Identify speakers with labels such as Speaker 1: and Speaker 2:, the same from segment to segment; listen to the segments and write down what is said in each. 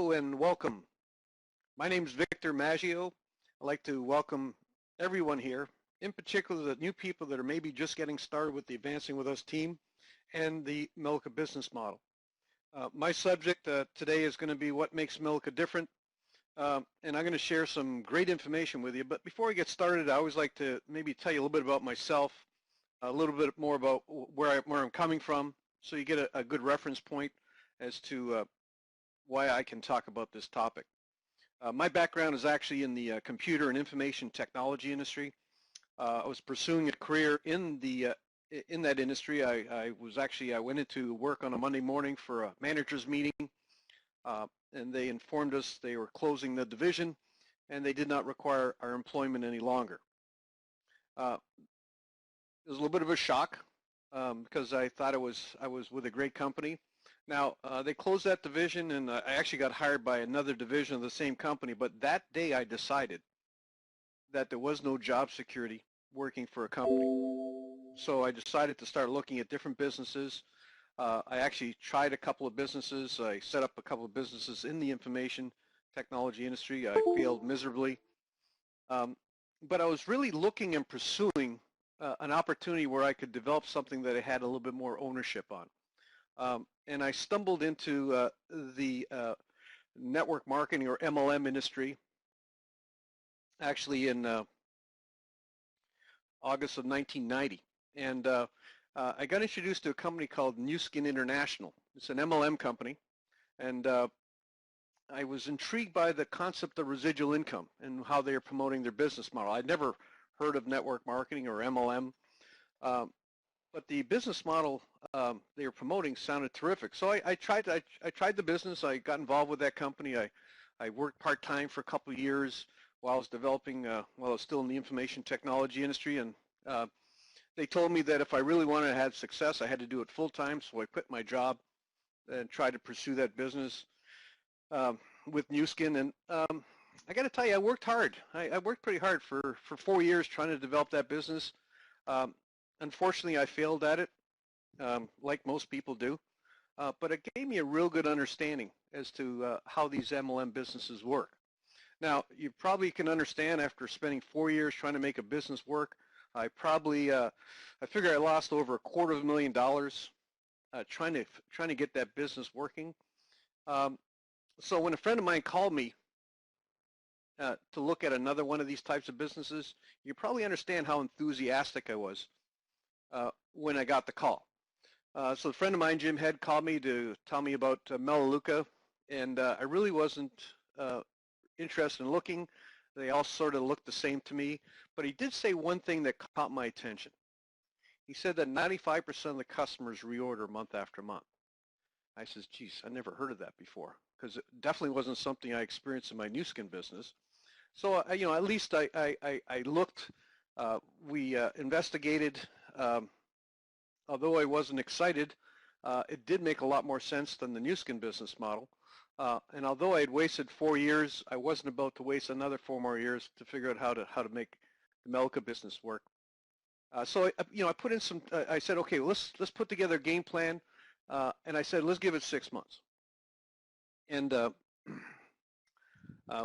Speaker 1: Hello and welcome. My name is Victor Maggio. I'd like to welcome everyone here, in particular the new people that are maybe just getting started with the Advancing With Us team and the Melaleuca business model. My subject today is going to be what makes Melaleuca different, and I'm going to share some great information with you. But before I get started, I always like to maybe tell you a little bit about myself, a little bit more about where I'm coming from, so you get a good reference point as to why I can talk about this topic. My background is actually in the computer and information technology industry. I was pursuing a career in that industry. I went into work on a Monday morning for a manager's meeting, and they informed us they were closing the division, and they did not require our employment any longer. It was a little bit of a shock because I thought I was with a great company. Now, they closed that division, and I actually got hired by another division of the same company, but that day I decided that there was no job security working for a company. So I decided to start looking at different businesses. I actually tried a couple of businesses. I set up a couple of businesses in the information technology industry. I failed miserably. But I was really looking and pursuing an opportunity where I could develop something that I had a little bit more ownership on. And I stumbled into the network marketing or MLM industry actually in August of 1990. And I got introduced to a company called Nu Skin International. It's an MLM company. And I was intrigued by the concept of residual income and how they are promoting their business model. I'd never heard of network marketing or MLM. But the business model they were promoting sounded terrific. So I tried the business. I got involved with that company. I worked part-time for a couple of years while I was developing, while I was still in the information technology industry. And they told me that if I really wanted to have success, I had to do it full-time. So I quit my job and tried to pursue that business with Nu Skin. And I got to tell you, I worked hard. I worked pretty hard for 4 years trying to develop that business. Unfortunately, I failed at it, like most people do, but it gave me a real good understanding as to how these MLM businesses work. Now, you probably can understand after spending 4 years trying to make a business work, I figure I lost over $250,000 trying to get that business working. So when a friend of mine called me to look at another one of these types of businesses, you probably understand how enthusiastic I was when I got the call. So a friend of mine, Jim Head, called me to tell me about Melaleuca, and I really wasn't interested in looking. They all sort of looked the same to me, but he did say one thing that caught my attention. He said that 95% of the customers reorder month after month. I says, geez, I never heard of that before, because it definitely wasn't something I experienced in my Nu Skin business. So, at least I looked, we investigated. Although I wasn't excited, it did make a lot more sense than the Nu Skin business model. And although I had wasted 4 years, I wasn't about to waste another 4 more years to figure out how to make the Melaleuca business work. So I put in some. I said, okay, let's put together a game plan, and I said, let's give it 6 months. And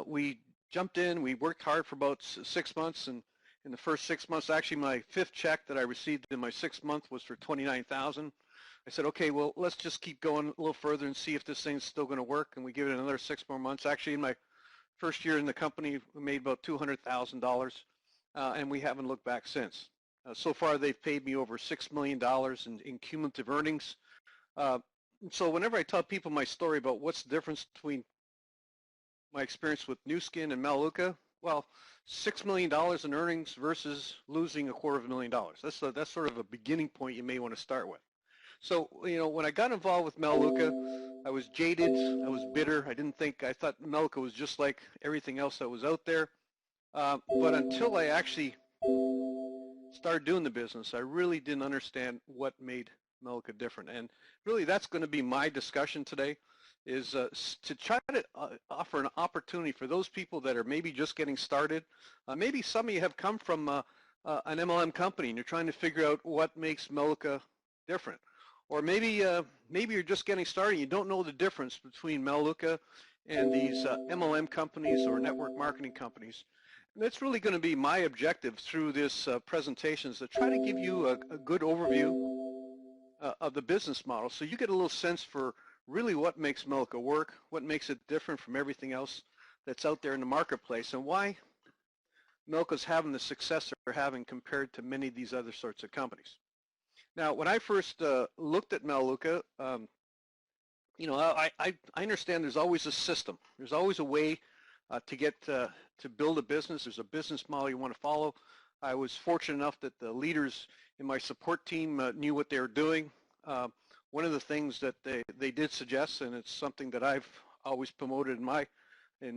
Speaker 1: we jumped in. We worked hard for about 6 months, and in the first 6 months, actually my 5th check that I received in my 6th month was for $29,000. I said, okay, well, let's just keep going a little further and see if this thing's still going to work. And we give it another 6 more months. Actually, in my first year in the company, we made about $200,000, and we haven't looked back since. So far, they've paid me over $6 million in cumulative earnings. So whenever I tell people my story about what's the difference between my experience with Nu Skin and Melaleuca, well, $6 million in earnings versus losing $250,000. That's sort of a beginning point you may want to start with. So, when I got involved with Melaleuca, I was jaded, I was bitter. I thought Melaleuca was just like everything else that was out there. But until I actually started doing the business, I really didn't understand what made Melaleuca different. And really, that's going to be my discussion today, is to try to offer an opportunity for those people that are maybe just getting started. Maybe some of you have come from an MLM company and you're trying to figure out what makes Melaleuca different. Or maybe you're just getting started and you don't know the difference between Melaleuca and these MLM companies or network marketing companies. And that's really going to be my objective through this presentation, is to try to give you a good overview of the business model, so you get a little sense for really what makes Melaleuca work, what makes it different from everything else that's out there in the marketplace, and why Melaleuca's having the success they're having compared to many of these other sorts of companies. Now, when I first looked at Melaleuca, you know, I understand there's always a system. There's always a way to get to build a business. There's a business model you want to follow. I was fortunate enough that the leaders in my support team knew what they were doing. One of the things that they did suggest, and it's something that I've always promoted in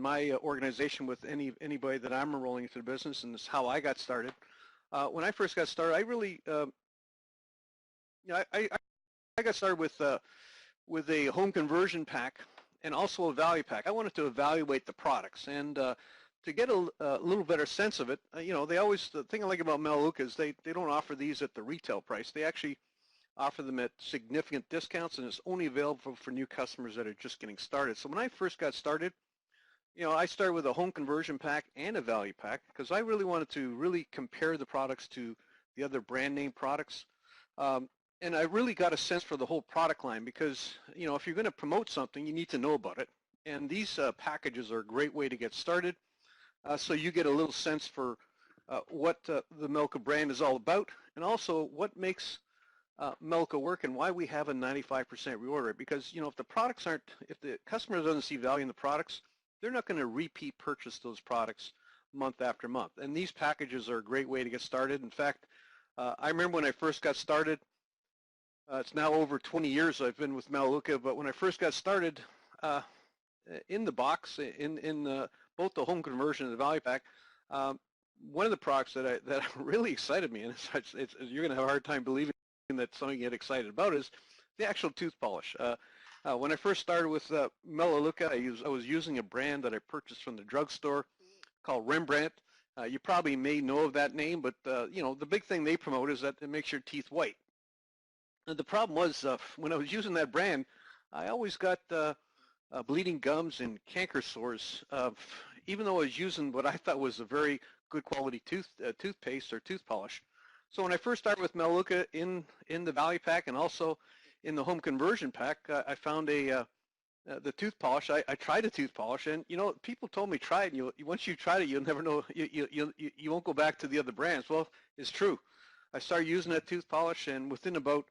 Speaker 1: my organization with anybody that I'm enrolling into the business, and it's how I got started. When I first got started, I really, you know, I got started with a home conversion pack and also a value pack. I wanted to evaluate the products, and to get a little better sense of it, you know, the thing I like about Melaleuca is they don't offer these at the retail price. They actually offer them at significant discounts, and it's only available for new customers that are just getting started. So when I first got started, you know, I started with a home conversion pack and a value pack because I really wanted to really compare the products to the other brand name products. And I really got a sense for the whole product line because, you know, if you're going to promote something, you need to know about it. And these packages are a great way to get started. So you get a little sense for what the Melaleuca brand is all about, and also what makes Melaleuca work and why we have a 95% reorder rate. Because, you know, if the customer doesn't see value in the products, they're not going to repeat purchase those products month after month. And these packages are a great way to get started. In fact, I remember when I first got started, it's now over 20 years I've been with Melaleuca, but when I first got started, in the box, in both the home conversion and the value pack, one of the products that really excited me, and you're going to have a hard time believing that something you get excited about, is the actual tooth polish. When I first started with Melaleuca, I was using a brand that I purchased from the drugstore called Rembrandt. You probably may know of that name, but you know, the big thing they promote is that it makes your teeth white. And the problem was when I was using that brand, I always got bleeding gums and canker sores, even though I was using what I thought was a very good quality toothpaste or tooth polish. So when I first started with Melaleuca in the value pack and also in the home conversion pack, I found the tooth polish. I tried a tooth polish, and you know, people told me try it. And once you tried it, you'll never know. You won't go back to the other brands. Well, it's true. I started using that tooth polish, and within about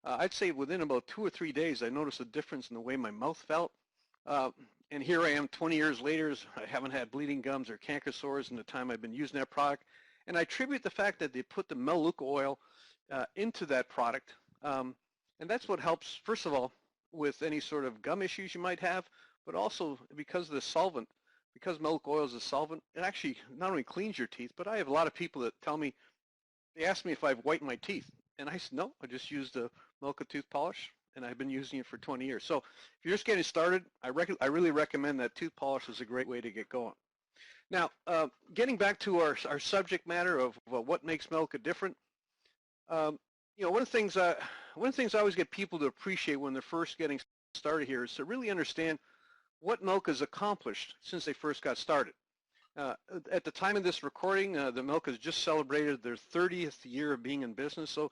Speaker 1: I'd say within about 2 or 3 days, I noticed a difference in the way my mouth felt. And here I am 20 years later. I haven't had bleeding gums or canker sores in the time I've been using that product. And I attribute the fact that they put the Melaleuca oil into that product. And that's what helps, first of all, with any sort of gum issues you might have, but also because of the solvent, because Melaleuca oil is a solvent, it actually not only cleans your teeth, but I have a lot of people that tell me, they ask me if I've whitened my teeth. And I said, no, I just used a Melaleuca tooth polish, and I've been using it for 20 years. So if you're just getting started, I really recommend that tooth polish is a great way to get going. Now, getting back to our subject matter of what makes Melaleuca different, you know, one of the things I always get people to appreciate when they're first getting started here is to really understand what Melaleuca has accomplished since they first got started. At the time of this recording, the Melaleuca has just celebrated their 30th year of being in business. So,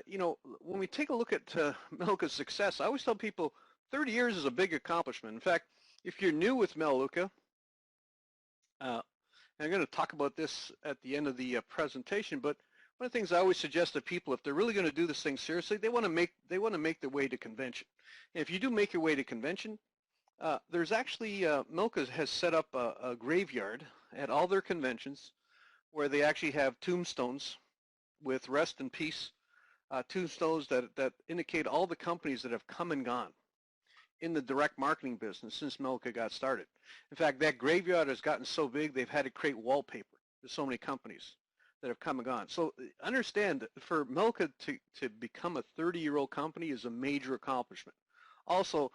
Speaker 1: you know, when we take a look at Melaleuca's success, I always tell people 30 years is a big accomplishment. In fact, if you're new with Melaleuca, and I'm going to talk about this at the end of the presentation, but one of the things I always suggest to people, if they're really going to do this thing seriously, they want to make their way to convention. And if you do make your way to convention, there's actually, Melaleuca has set up a graveyard at all their conventions where they actually have tombstones with rest in peace, tombstones that indicate all the companies that have come and gone in the direct marketing business since Melaleuca got started. In fact, that graveyard has gotten so big they've had to create wallpaper. There's so many companies that have come and gone. So understand that for Melaleuca to become a 30-year-old company is a major accomplishment. Also,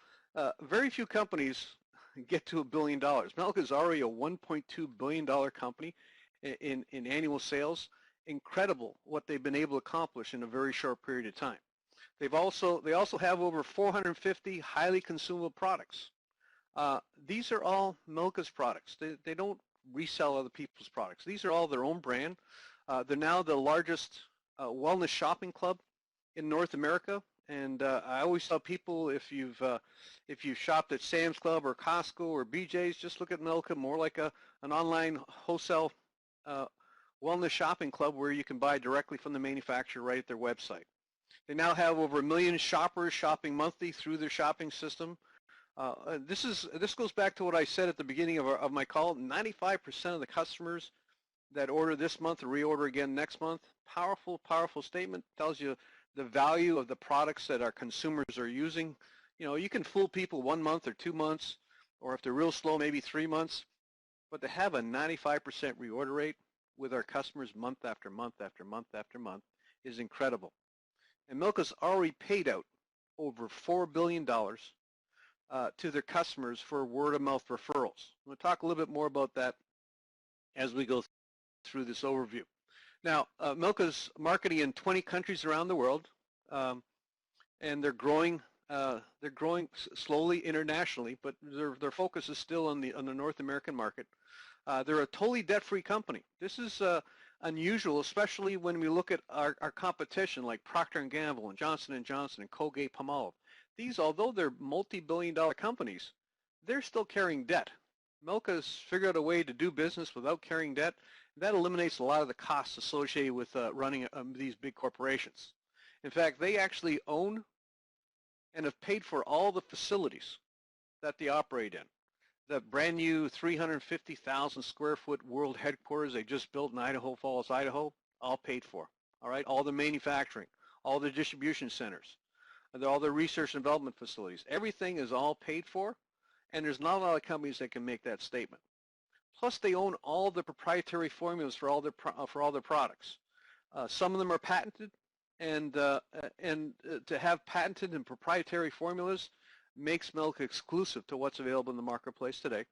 Speaker 1: very few companies get to $1 billion. Melaleuca is already a $1.2 billion company in annual sales. Incredible what they've been able to accomplish in a very short period of time. They also have over 450 highly consumable products. These are all Melaleuca's products. They don't resell other people's products. These are all their own brand. They're now the largest wellness shopping club in North America. And I always tell people, if you've shopped at Sam's Club or Costco or BJ's, just look at Melaleuca more like an online wholesale uh, wellness shopping club where you can buy directly from the manufacturer right at their website. They now have over 1 million shoppers shopping monthly through their shopping system. This goes back to what I said at the beginning of my call. 95% of the customers that order this month or reorder again next month. Powerful, powerful statement. Tells you the value of the products that our consumers are using. You know, you can fool people 1 month or 2 months, or if they're real slow, maybe 3 months. But to have a 95% reorder rate with our customers month after month after month after month is incredible. And Melaleuca's already paid out over $4 billion to their customers for word-of-mouth referrals. We'll talk a little bit more about that as we go through this overview. Now, Melaleuca's marketing in 20 countries around the world, and they're growing slowly internationally, but their focus is still on the North American market. They're a totally debt-free company. This is unusual, especially when we look at our competition like Procter & Gamble and Johnson & Johnson and Colgate-Palmolive. These, although they're multi-billion-dollar companies, they're still carrying debt. Melaleuca's figured out a way to do business without carrying debt. That eliminates a lot of the costs associated with running these big corporations. In fact, they actually own and have paid for all the facilities that they operate in. The brand new 350,000 square foot world headquarters they just built in Idaho Falls, Idaho, all paid for. All right, all the manufacturing, all the distribution centers, all the research and development facilities. Everything is all paid for, and there's not a lot of companies that can make that statement. Plus, they own all the proprietary formulas for all their products. Some of them are patented, and to have patented and proprietary formulas makes Melaleuca exclusive to what's available in the marketplace today.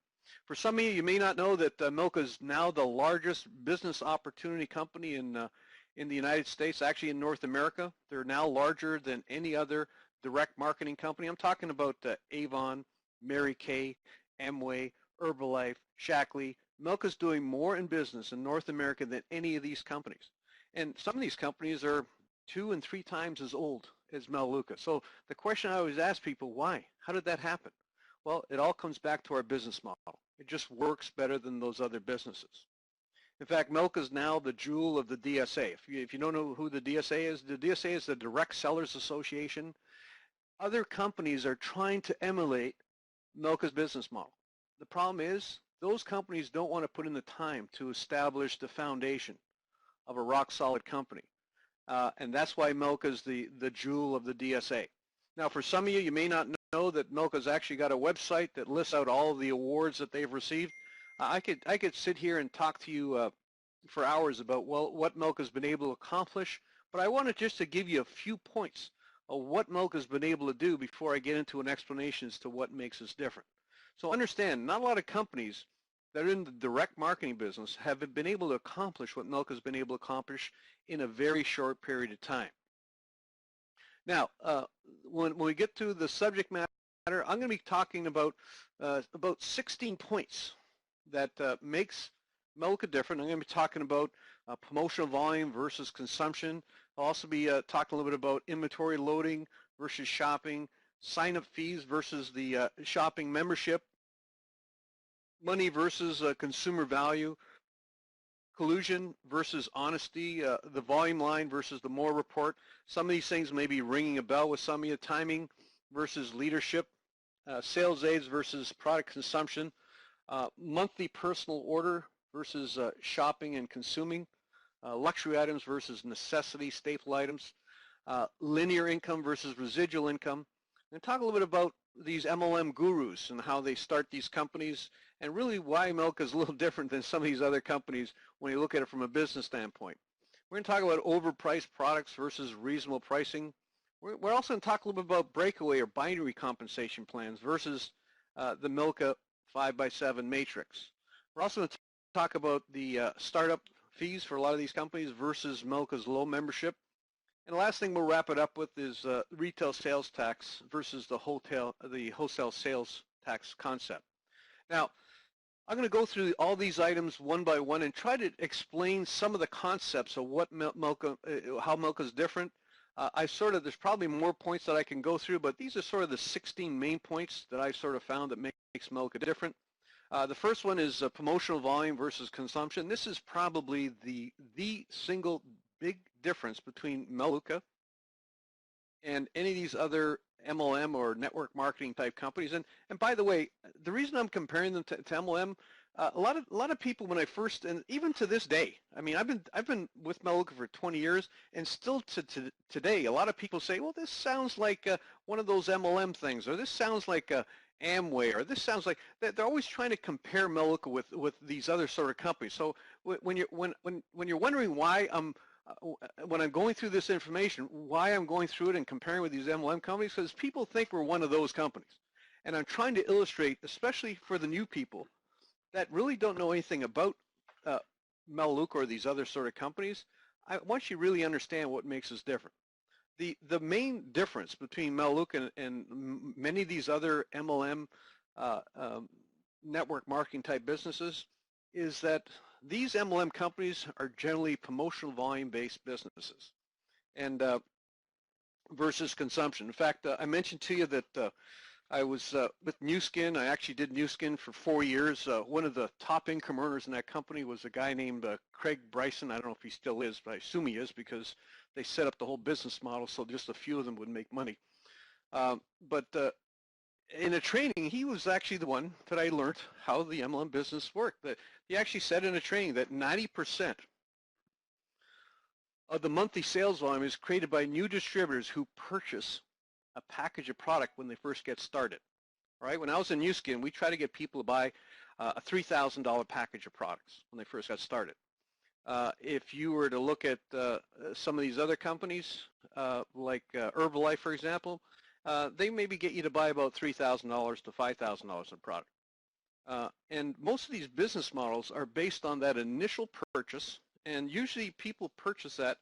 Speaker 1: For some of you, you may not know that Melaleuca is now the largest business opportunity company in the United States, actually in North America. They're now larger than any other direct marketing company. I'm talking about Avon, Mary Kay, Amway, Herbalife, Shaklee. Melaleuca's doing more in business in North America than any of these companies. And some of these companies are 2 and 3 times as old as Melaleuca. So the question I always ask people, why? How did that happen? Well, it all comes back to our business model. It just works better than those other businesses. In fact, Melaleuca is now the jewel of the DSA. If you don't know who the DSA is the Direct Sellers Association. Other companies are trying to emulate Melaleuca's business model. The problem is those companies don't want to put in the time to establish the foundation of a rock-solid company. And that's why Melaleuca is the jewel of the DSA. Now, for some of you, you may not know that Melaleuca's actually got a website that lists out all of the awards that they've received. I could sit here and talk to you for hours about, well, what Melaleuca's been able to accomplish, but I wanted just to give you a few points of what Melaleuca's been able to do before I get into an explanation as to what makes us different. So understand, not a lot of companies that are in the direct marketing business have been able to accomplish what Melaleuca's been able to accomplish in a very short period of time. Now, when we get to the subject matter, I'm going to be talking about 16 points that makes Melaleuca different. I'm going to be talking about promotional volume versus consumption. I'll also be talking a little bit about inventory loading versus shopping, sign-up fees versus the shopping membership, money versus consumer value, collusion versus honesty, the volume line versus the more report. Some of these things may be ringing a bell with some of you. Timing versus leadership, sales aids versus product consumption, monthly personal order versus shopping and consuming, luxury items versus necessity staple items, linear income versus residual income. And talk a little bit about these MLM gurus and how they start these companies, and really why Melaleuca is a little different than some of these other companies when you look at it from a business standpoint. We're going to talk about overpriced products versus reasonable pricing. We're also going to talk a little bit about breakaway or binary compensation plans versus the Melaleuca 5x7 matrix. We're also going to talk about the startup fees for a lot of these companies versus Melaleuca's low membership. And the last thing we'll wrap it up with is retail sales tax versus the wholesale sales tax concept. Now, I'm going to go through all these items one by one and try to explain some of the concepts of what Melaleuca, how Melaleuca is different. There's probably more points that I can go through, but these are sort of the 16 main points that I sort of found that makes Melaleuca different. The first one is promotional volume versus consumption. This is probably the single big difference between Melaleuca and any of these other MLM or network marketing type companies. And by the way, the reason I'm comparing them to MLM, a lot of people when I first, and even to this day, I mean, I've been with Melaleuca for 20 years, and still to today, a lot of people say, well, this sounds like one of those MLM things, or this sounds like Amway, or this sounds like they're always trying to compare Melaleuca with these other sort of companies. So when you're wondering why when I'm going through this information, why I'm going through it and comparing with these MLM companies, because people think we're one of those companies. And I'm trying to illustrate, especially for the new people that really don't know anything about Melaleuca or these other sort of companies, I want you to really understand what makes us different. The main difference between Melaleuca and many of these other MLM network marketing type businesses is that these MLM companies are generally promotional volume-based businesses, and versus consumption. In fact, I mentioned to you that I was with New Skin. I actually did New Skin for 4 years. One of the top income earners in that company was a guy named Craig Bryson. I don't know if he still is, but I assume he is because they set up the whole business model so just a few of them would make money. But in a training, he was actually the one that I learned how the MLM business worked. That he actually said in a training that 90% of the monthly sales volume is created by new distributors who purchase a package of product when they first get started. All right, when I was in New Skin, we try to get people to buy a $3,000 package of products when they first got started. If you were to look at some of these other companies, like Herbalife, for example, they maybe get you to buy about $3,000 to $5,000 in product. And most of these business models are based on that initial purchase, and usually people purchase that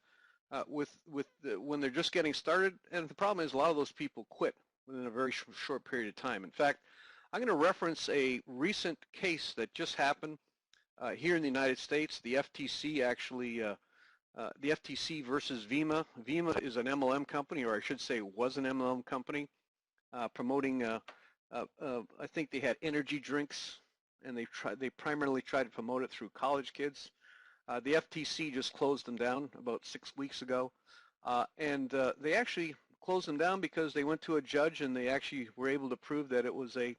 Speaker 1: when they're just getting started, and the problem is a lot of those people quit within a very short period of time. In fact, I'm going to reference a recent case that just happened here in the United States. The FTC actually, the FTC versus Vima. Vima is an MLM company, or I should say was an MLM company, promoting, I think they had energy drinks, and they primarily tried to promote it through college kids. The FTC just closed them down about 6 weeks ago, and they actually closed them down because they went to a judge and they actually were able to prove that it was an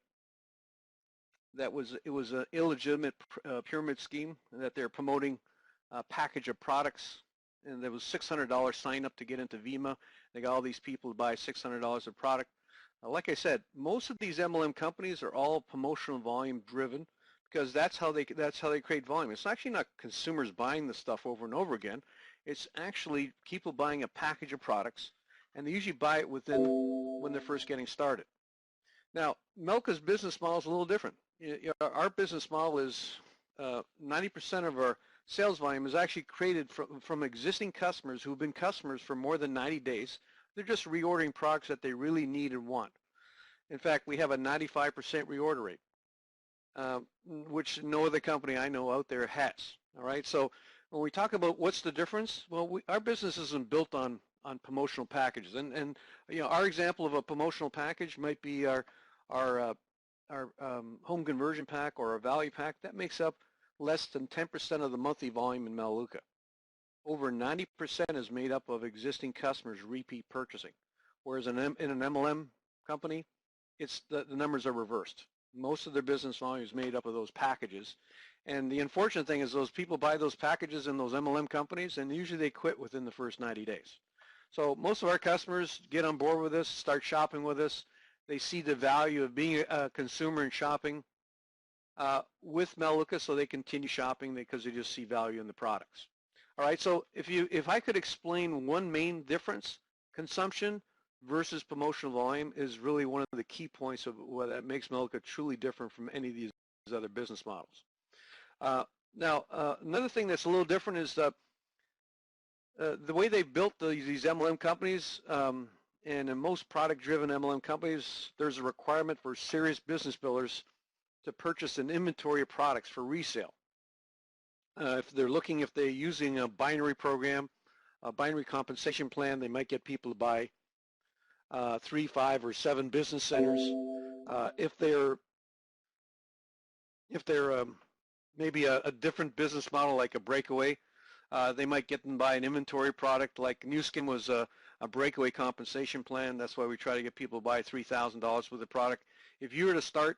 Speaker 1: illegitimate pyramid scheme, and that they're promoting a package of products, and there was $600 sign up to get into Vima. They got all these people to buy $600 of product. Like I said, most of these MLM companies are all promotional volume driven, because that's how they create volume. It's actually not consumers buying the stuff over and over again. It's actually people buying a package of products, and they usually buy it when they're first getting started. Now, Melaleuca's business model is a little different. Our business model is 90% of our sales volume is actually created from existing customers who have been customers for more than 90 days. They're just reordering products that they really need and want. In fact, we have a 95% reorder rate. Which no other company I know out there has. All right, so when we talk about what's the difference, well, our business isn't built on promotional packages, and our example of a promotional package might be our home conversion pack or our value pack. That makes up less than 10% of the monthly volume in Melaleuca. Over 90% is made up of existing customers repeat purchasing, whereas in an MLM company, the numbers are reversed. Most of their business volume is made up of those packages. And the unfortunate thing is those people buy those packages in those MLM companies, and usually they quit within the first 90 days. So most of our customers get on board with us, start shopping with us. They see the value of being a consumer and shopping with Melaleuca, so they continue shopping because they just see value in the products. All right, so if I could explain one main difference, consumption versus promotional volume is really one of the key points of what that makes Melaleuca truly different from any of these other business models. Now, another thing that's a little different is the way they built these MLM companies. And in most product-driven MLM companies, there's a requirement for serious business builders to purchase an inventory of products for resale. If they're using a binary program, a binary compensation plan, they might get people to buy 3, 5, or 7 business centers. If they're maybe a different business model like a breakaway, they might get them to buy an inventory product. Like New Skin was a breakaway compensation plan. That's why we try to get people to buy $3,000 worth of product. If you were to start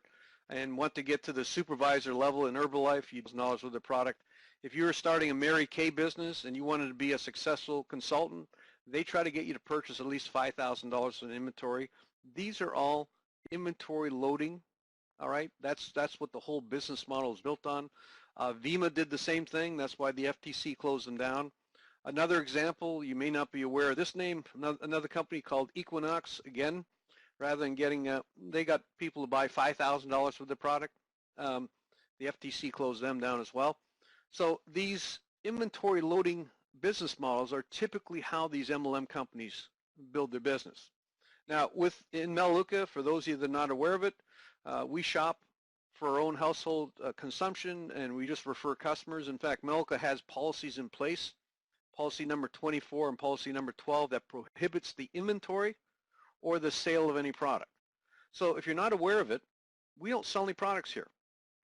Speaker 1: and want to get to the supervisor level in Herbalife, you use knowledge with the product. If you were starting a Mary Kay business and you wanted to be a successful consultant, they try to get you to purchase at least $5,000 in inventory. These are all inventory loading. All right, that's what the whole business model is built on. Vima did the same thing. That's why the FTC closed them down. Another example, you may not be aware of this name, another company called Equinox. Again, rather than getting, they got people to buy $5,000 for the product. The FTC closed them down as well. So these inventory loading business models are typically how these MLM companies build their business. Now, in Melaleuca, for those of you that are not aware of it, we shop for our own household consumption, and we just refer customers. In fact, Melaleuca has policies in place, policy number 24 and policy number 12, that prohibits the inventory or the sale of any product. So if you're not aware of it, we don't sell any products here.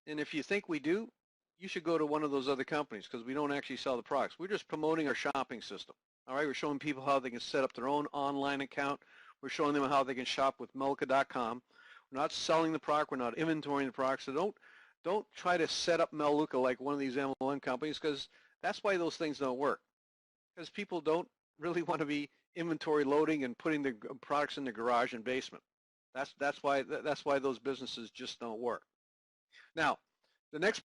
Speaker 1: And if you think we do, you should go to one of those other companies, because we don't actually sell the products. We're just promoting our shopping system. All right, we're showing people how they can set up their own online account. We're showing them how they can shop with Melaleuca.com. We're not selling the product. We're not inventorying the product. So don't try to set up Melaleuca like one of these MLM companies, because that's why those things don't work. Because people don't really want to be inventory loading and putting the products in the garage and basement. That's why those businesses just don't work. Now, the next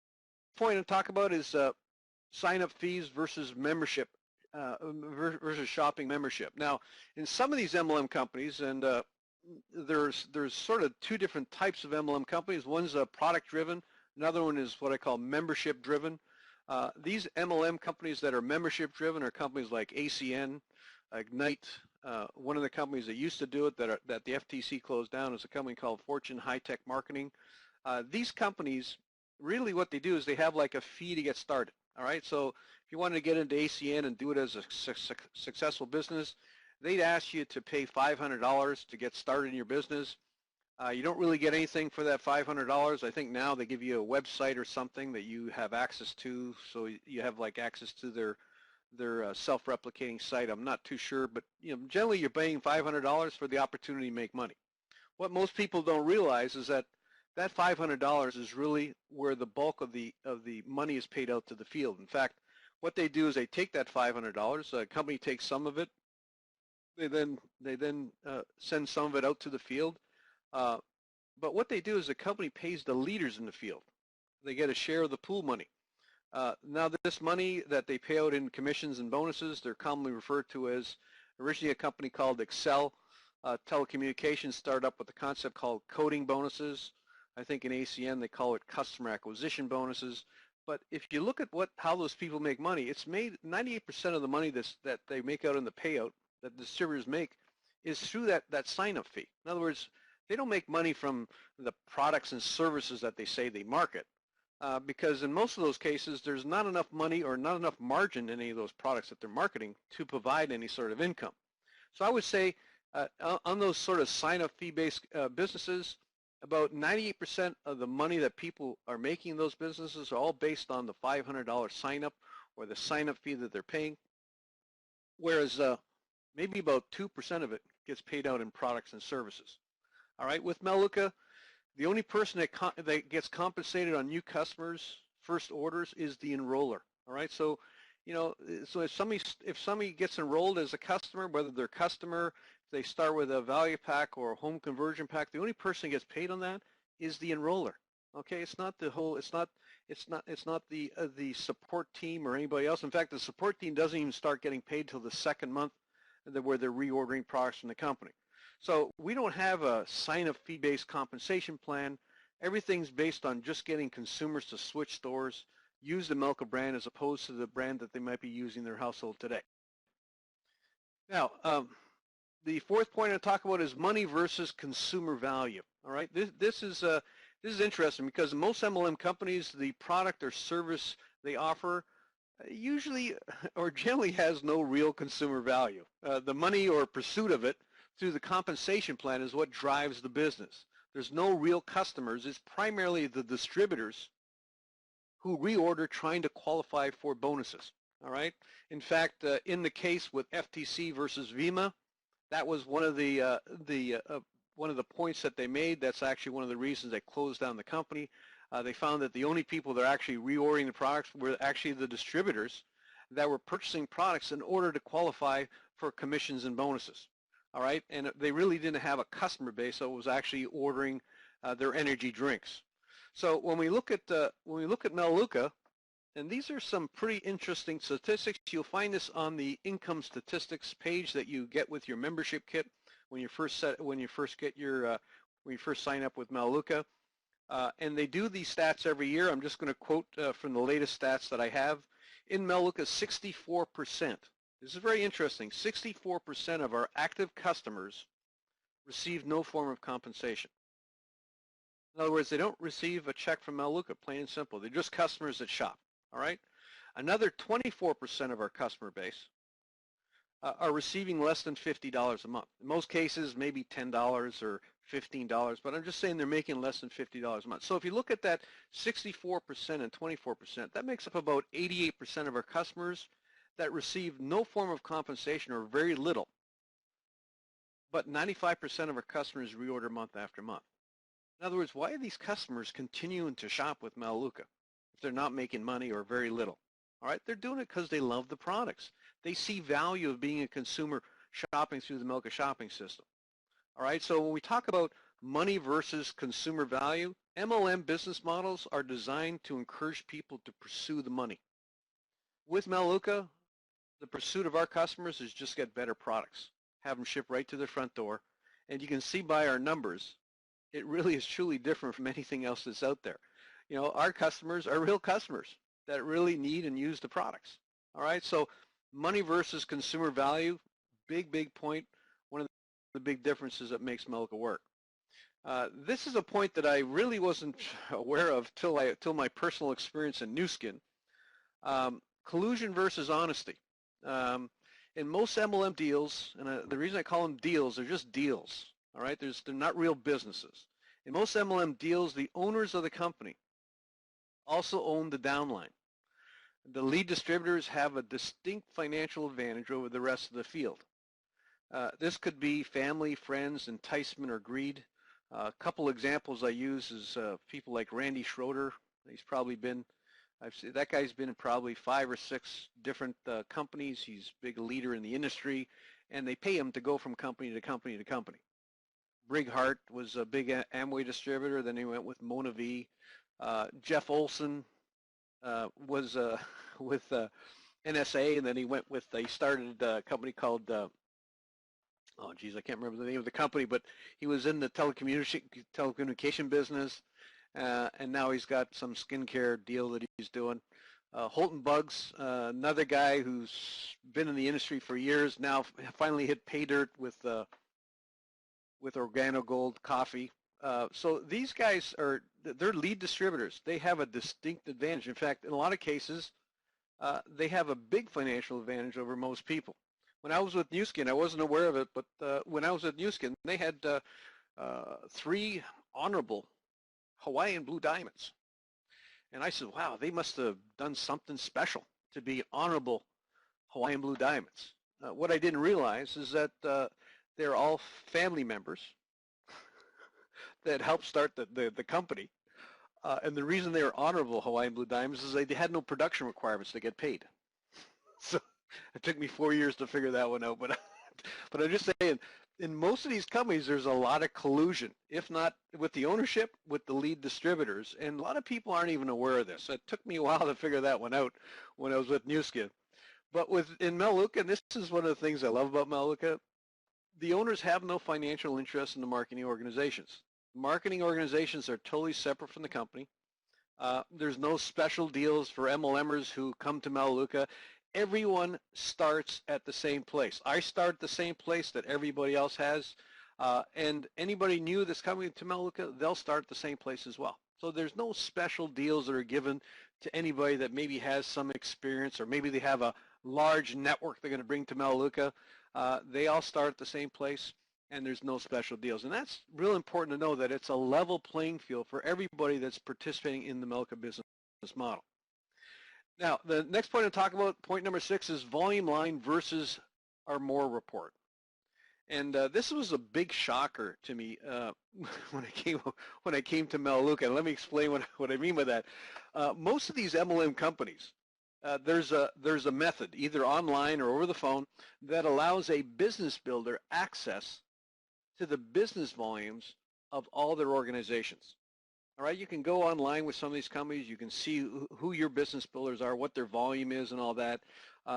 Speaker 1: point to talk about is sign-up fees versus membership, versus shopping membership. Now, in some of these MLM companies, and there's sort of two different types of MLM companies. One's product-driven. Another one is what I call membership-driven. These MLM companies that are membership-driven are companies like ACN, Ignite. One of the companies that used to do it that the FTC closed down is a company called Fortune High Tech Marketing. These companies, really what they do is they have like a fee to get started. All right, so if you wanted to get into ACN and do it as a successful business, they'd ask you to pay $500 to get started in your business. You don't really get anything for that $500. I think now they give you a website or something that you have access to, so you have like access to their self-replicating site. I'm not too sure, but generally you're paying $500 for the opportunity to make money. What most people don't realize is that $500 is really where the bulk of the money is paid out to the field. In fact, what they do is they take that $500. A company takes some of it. They then send some of it out to the field. But what they do is the company pays the leaders in the field. They get a share of the pool money. Now, this money that they pay out in commissions and bonuses, they're commonly referred to as, originally a company called Excel Telecommunications started up with a concept called coding bonuses. I think in ACN they call it customer acquisition bonuses. But if you look at how those people make money, it's made 98% of the money that they make out in the payout that distributors make is through that sign-up fee. In other words, they don't make money from the products and services that they say they market, because in most of those cases there's not enough money or not enough margin in any of those products that they're marketing to provide any sort of income. So I would say on those sort of sign-up fee-based businesses, about 98% of the money that people are making in those businesses are all based on the $500 sign-up or the sign-up fee that they're paying, whereas maybe about 2% of it gets paid out in products and services. All right, with Melaleuca, the only person that gets compensated on new customers' first orders is the enroller. All right, so so if somebody gets enrolled as a customer, whether they're a customer, they start with a value pack or a home conversion pack, the only person that gets paid on that is the enroller. Okay, it's not the support team or anybody else. In fact, the support team doesn't even start getting paid till the second month where they're reordering products from the company. So we don't have a sign-up fee-based compensation plan. Everything's based on just getting consumers to switch stores, use the Melaleuca brand as opposed to the brand that they might be using in their household today. Now, The fourth point I'll talk about is money versus consumer value. All right, this is interesting because most MLM companies, the product or service they offer usually or generally has no real consumer value. The money or pursuit of it through the compensation plan is what drives the business. There's no real customers. It's primarily the distributors who reorder trying to qualify for bonuses. All right. In fact, in the case with FTC versus VIMA, that was one of the points that they made. That's actually one of the reasons they closed down the company. They found that the only people that are actually reordering the products were actually the distributors that were purchasing products in order to qualify for commissions and bonuses. All right, and they really didn't have a customer base, so it was actually ordering their energy drinks. So when we look at Melaleuca, and these are some pretty interesting statistics. You'll find this on the income statistics page that you get with your membership kit when you first sign up with Melaleuca. And they do these stats every year. I'm just going to quote from the latest stats that I have. In Melaleuca, 64%. This is very interesting. 64% of our active customers receive no form of compensation. In other words, they don't receive a check from Melaleuca, plain and simple. They're just customers that shop. All right. Another 24% of our customer base are receiving less than $50 a month. In most cases, maybe $10 or $15, but I'm just saying they're making less than $50 a month. So if you look at that 64% and 24%, that makes up about 88% of our customers that receive no form of compensation or very little. But 95% of our customers reorder month after month. In other words, why are these customers continuing to shop with Melaleuca if they're not making money or very little? All right, they're doing it because they love the products. They see value of being a consumer shopping through the Melaleuca shopping system. All right, so when we talk about money versus consumer value, MLM business models are designed to encourage people to pursue the money. With Melaleuca, the pursuit of our customers is just get better products, have them shipped right to their front door, and you can see by our numbers, it really is truly different from anything else that's out there. You know, our customers are real customers that really need and use the products. All right, so money versus consumer value, big point. One of the big differences that makes Melaleuca work. This is a point that I really wasn't aware of till my personal experience in New Skin. Collusion versus honesty. In most MLM deals, and the reason I call them deals, they're just deals. All right, they're not real businesses. In most MLM deals, the owners of the company also own the downline. The lead distributors have a distinct financial advantage over the rest of the field. This could be family, friends, enticement, or greed. A couple examples I use is people like Randy Schroeder. He's probably been, that guy's been in probably 5 or 6 different companies. He's a big leader in the industry, and they pay him to go from company to company to company. Brig Hart was a big Amway distributor. Then he went with Mona V. Jeff Olson was with NSA, and then he started a company called, oh geez, I can't remember the name of the company, but he was in the telecommunication business, and now he's got some skincare deal that he's doing. Holton Buggs, another guy who's been in the industry for years, now finally hit pay dirt with Organogold coffee. So these guys they're lead distributors. They have a distinct advantage. In fact, in a lot of cases, they have a big financial advantage over most people. When I was with New Skin, I wasn't aware of it, but when I was at New Skin, they had 3 honorable Hawaiian blue diamonds. And I said, wow, they must have done something special to be honorable Hawaiian blue diamonds. What I didn't realize is that they're all family members that helped start the company. And the reason they were honorable Hawaiian blue diamonds is they had no production requirements to get paid. So it took me 4 years to figure that one out. But I'm just saying, in most of these companies, there's a lot of collusion, if not with the ownership, with the lead distributors. And a lot of people aren't even aware of this. It took me a while to figure that one out when I was with New Skin. But in Melaleuca, and this is one of the things I love about Melaleuca, the owners have no financial interest in the marketing organizations. Marketing organizations are totally separate from the company. There's no special deals for MLMers who come to Melaleuca. everyone starts at the same place. I start at the same place that everybody else has, and anybody new that's coming to Melaleuca, they'll start at the same place as well. So there's no special deals that are given to anybody that maybe has some experience, or maybe they have a large network they're going to bring to Melaleuca. They all start at the same place, and there's no special deals. And that's real important to know, that it's a level playing field for everybody that's participating in the Melaleuca business model. Now, the next point to talk about, point number 6, is volume line versus our more report. And this was a big shocker to me when I came to Melaleuca. And let me explain what I mean by that. Most of these MLM companies, there's a method, either online or over the phone, that allows a business builder access to the business volumes of all their organizations. All right, you can go online with some of these companies. You can see who your business builders are, what their volume is, and all that.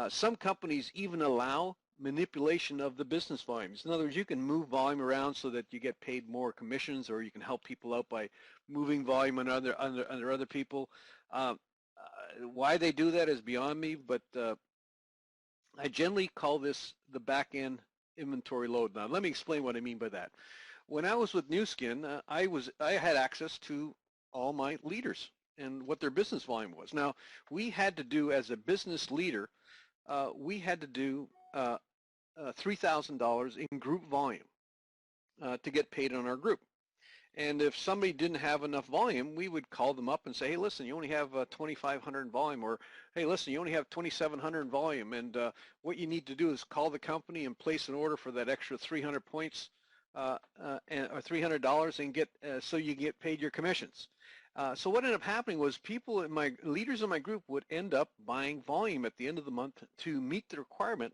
Speaker 1: Some companies even allow manipulation of the business volumes. In other words, you can move volume around so that you get paid more commissions, or you can help people out by moving volume under other people. Why they do that is beyond me, but I generally call this the back-end inventory load. Now, let me explain what I mean by that. When I was with Nu Skin, I had access to all my leaders and what their business volume was. Now, we had to do, as a business leader, we had to do $3,000 in group volume to get paid on our group. And if somebody didn't have enough volume, we would call them up and say, hey, listen, you only have 2,500 in volume, or hey, listen, you only have 2,700 in volume, and what you need to do is call the company and place an order for that extra 300 points or $300 and get so you get paid your commissions. So what ended up happening was leaders in my group would end up buying volume at the end of the month to meet the requirement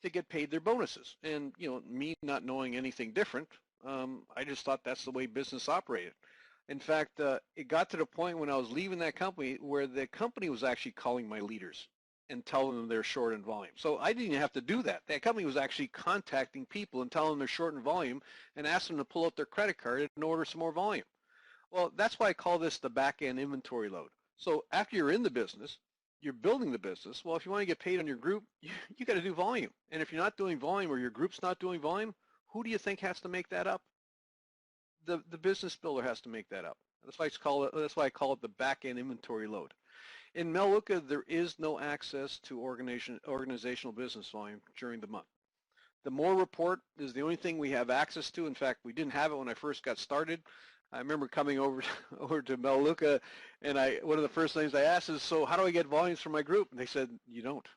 Speaker 1: to get paid their bonuses. And me not knowing anything different, I just thought that's the way business operated. In fact, it got to the point when I was leaving that company where the company was actually calling my leaders and telling them they're short in volume. So I didn't have to do that. That company was actually contacting people and telling them they're short in volume and asking them to pull out their credit card and order some more volume. Well, that's why I call this the back-end inventory load. So after you're in the business, you're building the business. Well, if you want to get paid on your group, you got to do volume. And if you're not doing volume, or your group's not doing volume, who do you think has to make that up? The business builder has to make that up. That's why I call it the back-end inventory load. In Melaleuca, there is no access to organizational business volume during the month. The more report is the only thing we have access to. In fact, we didn't have it when I first got started. I remember coming over to Melaleuca, and one of the first things I asked is, so how do I get volumes for my group? And they said, you don't.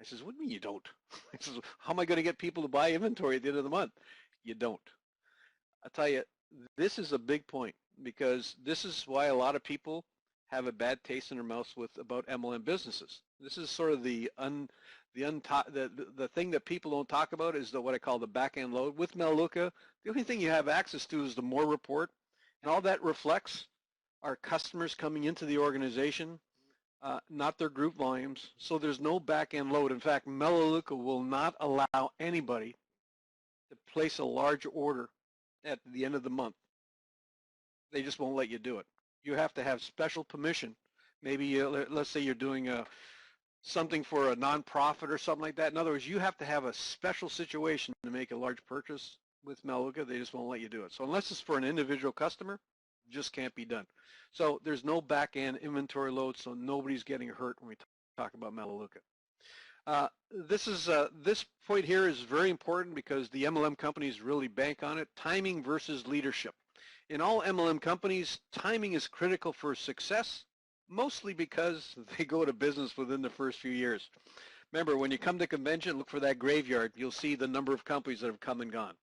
Speaker 1: I says, what do you mean you don't? I says, how am I going to get people to buy inventory at the end of the month? You don't. I'll tell you, this is a big point, because this is why a lot of people have a bad taste in their mouths about MLM businesses. This is sort of the thing that people don't talk about, is what I call the back-end load. With Melaleuca, the only thing you have access to is the more report, and all that reflects are customers coming into the organization, not their group volumes. So there's no back-end load. In fact, Melaleuca will not allow anybody to place a large order at the end of the month. They just won't let you do it. You have to have special permission. Maybe let's say you're doing something for a nonprofit or something like that. In other words, you have to have a special situation to make a large purchase with Melaleuca. They just won't let you do it. So unless it's for an individual customer, it just can't be done. So there's no back-end inventory load, so nobody's getting hurt when we talk about Melaleuca. This point here is very important, because the MLM companies really bank on it. Timing versus leadership. In all MLM companies, timing is critical for success, mostly because they go to business within the first few years. Remember, when you come to convention, look for that graveyard. You'll see the number of companies that have come and gone.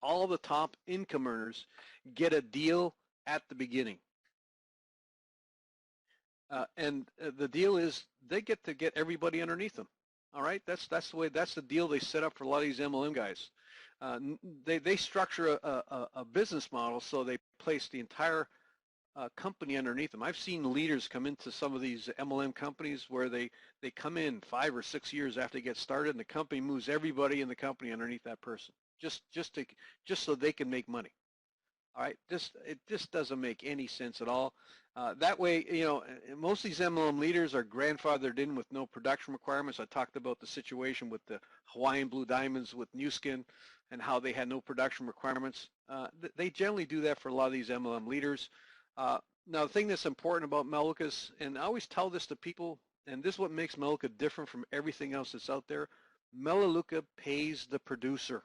Speaker 1: All the top income earners get a deal at the beginning. And the deal is they get to get everybody underneath them. All right, that's the deal they set up for a lot of these MLM guys. They structure a business model so they place the entire company underneath them. I've seen leaders come into some of these MLM companies where they come in 5 or 6 years after they get started, and the company moves everybody in the company underneath that person, just so they can make money. All right, it just doesn't make any sense at all. That way, most of these MLM leaders are grandfathered in with no production requirements. I talked about the situation with the Hawaiian Blue Diamonds with New Skin and how they had no production requirements. They generally do that for a lot of these MLM leaders. Now, the thing that's important about Melaleuca, and I always tell this to people, and this is what makes Melaleuca different from everything else that's out there, Melaleuca pays the producer.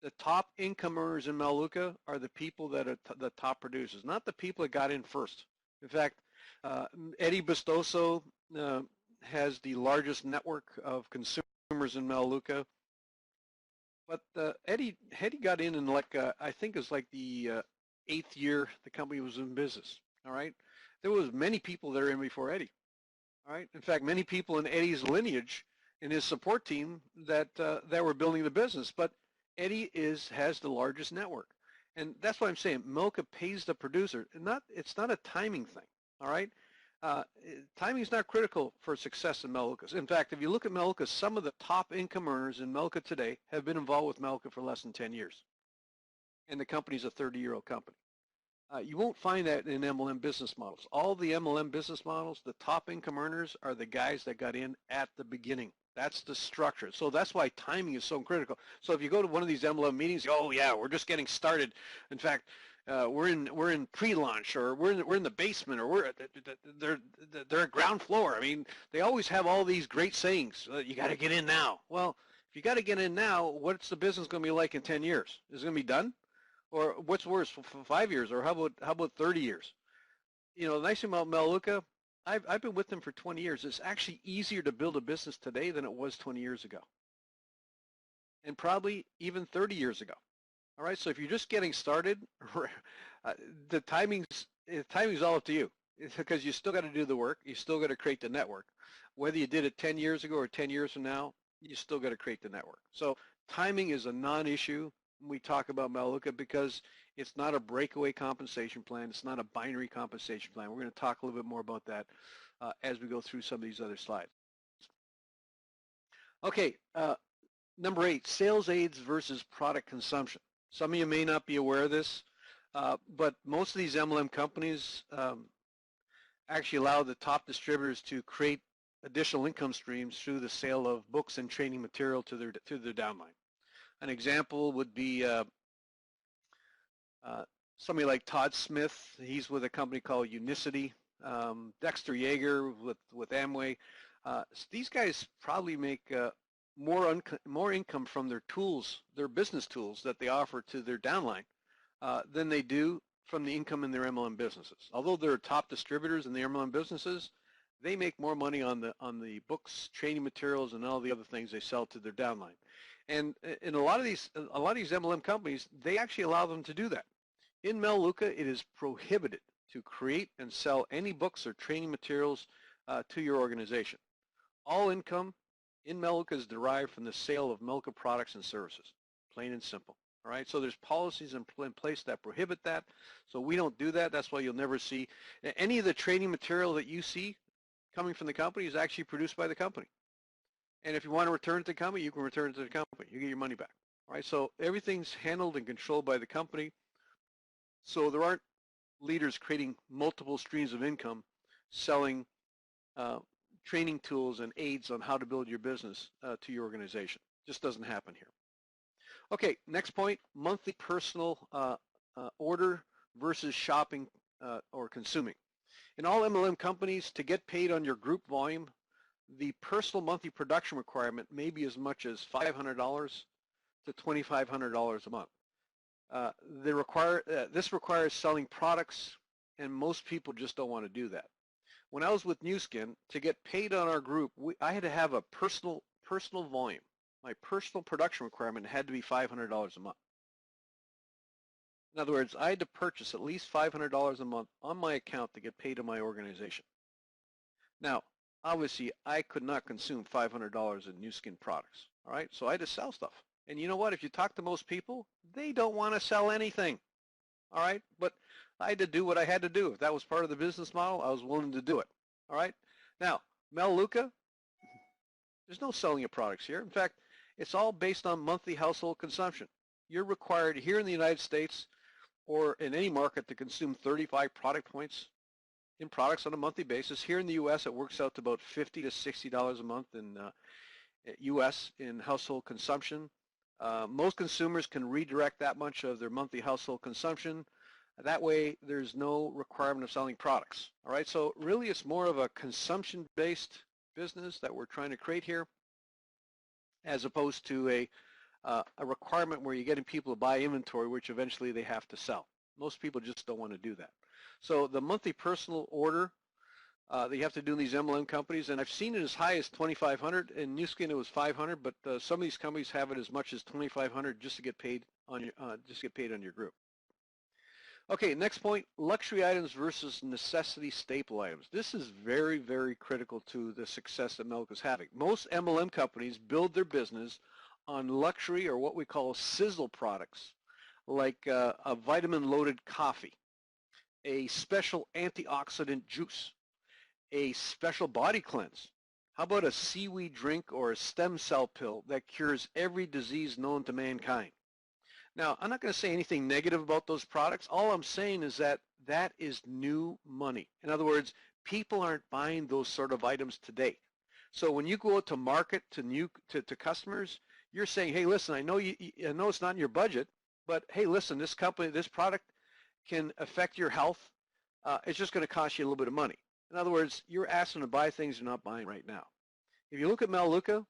Speaker 1: The top income earners in Melaleuca are the people that are the top producers, not the people that got in first. In fact, Eddie Bestoso has the largest network of consumers in Melaleuca, but Eddie got in like, I think it was like the 8th year the company was in business, all right? There was many people that are in before Eddie, all right? In fact, many people in Eddie's lineage and his support team that were building the business, but Eddie has the largest network. And that's why I'm saying Melaleuca pays the producer. It's not a timing thing, all right? Timing is not critical for success in Melaleuca. In fact, if you look at Melaleuca, some of the top income earners in Melaleuca today have been involved with Melaleuca for less than 10 years. And the company's a 30-year-old company. You won't find that in MLM business models. All the MLM business models, the top income earners are the guys that got in at the beginning. That's the structure. So that's why timing is so critical. So if you go to one of these MLM meetings, oh yeah, we're just getting started. In fact, we're in pre-launch, or we're in the basement, or they're at ground floor. I mean, they always have all these great sayings. You got to get in now. Well, if you got to get in now, what's the business going to be like in 10 years? Is it going to be done? Or what's worse, for 5 years, or how about 30 years? The nice thing about Melaleuca, I've been with them for 20 years. It's actually easier to build a business today than it was 20 years ago, and probably even 30 years ago. All right, so if you're just getting started, the timing's all up to you, because you still got to do the work. You still got to create the network. Whether you did it 10 years ago or 10 years from now, you still got to create the network. So timing is a non-issue when we talk about Melaleuca, because it's not a breakaway compensation plan. It's not a binary compensation plan. We're going to talk a little bit more about that as we go through some of these other slides. Okay, number 8, sales aids versus product consumption. Some of you may not be aware of this, but most of these MLM companies actually allow the top distributors to create additional income streams through the sale of books and training material to their downline. An example would be somebody like Todd Smith. He's with a company called Unicity. Dexter Yeager with Amway. These guys probably make more income from their tools, their business tools that they offer to their downline than they do from the income in their MLM businesses. Although they're top distributors in the MLM businesses, they make more money on the books, training materials, and all the other things they sell to their downline. And in a lot of these MLM companies, they actually allow them to do that. In Melaleuca, it is prohibited to create and sell any books or training materials to your organization. All income in Melaleuca is derived from the sale of Melaleuca products and services, plain and simple. All right, so there's policies in place that prohibit that. So we don't do that. That's why you'll never see any of the training material that you see coming from the company is actually produced by the company. And if you want to return it to the company, you can return it to the company. You get your money back. All right, so everything's handled and controlled by the company. So there aren't leaders creating multiple streams of income, selling training tools and aids on how to build your business to your organization. Just doesn't happen here. Okay, next point, monthly personal order versus shopping or consuming. In all MLM companies, to get paid on your group volume, the personal monthly production requirement may be as much as $500 to $2,500 a month. This requires selling products, and most people just don't want to do that. When I was with New Skin, to get paid on our group, I had to have a personal volume. My personal production requirement had to be $500 a month. In other words, I had to purchase at least $500 a month on my account to get paid to my organization. Now, obviously, I could not consume $500 in New Skin products, all right? So I had to sell stuff. And you know what? If you talk to most people, they don't want to sell anything, all right? But I had to do what I had to do. If that was part of the business model, I was willing to do it, all right? Now, Melaleuca, there's no selling of products here. In fact, it's all based on monthly household consumption. you're required here in the United States or in any market to consume 35 product points in products on a monthly basis. Here in the U.S., it works out to about $50 to $60 a month in U.S. in household consumption. Most consumers can redirect that much of their monthly household consumption. That way, there's no requirement of selling products. All right, so really it's more of a consumption-based business that we're trying to create here, as opposed to a requirement where you're getting people to buy inventory, which eventually they have to sell. Most people just don't want to do that. So the monthly personal order that you have to do in these MLM companies, and I've seen it as high as 2,500. In Nu Skin, it was 500, but some of these companies have it as much as 2,500 just to get paid on your group. Okay, next point: luxury items versus necessity staple items. This is very, very critical to the success that Melaleuca is having. Most MLM companies build their business on luxury, or what we call sizzle products, like a vitamin-loaded coffee, a special antioxidant juice, a special body cleanse. How about a seaweed drink or a stem cell pill that cures every disease known to mankind? Now, I'm not going to say anything negative about those products. All I'm saying is that that is new money. In other words, people aren't buying those sort of items today. So when you go out to market to customers, you're saying, hey, listen, I know it's not in your budget, but hey, listen, this product can affect your health. It's just going to cost you a little bit of money. In other words, you're asking to buy things you're not buying right now. If you look at Melaleuca,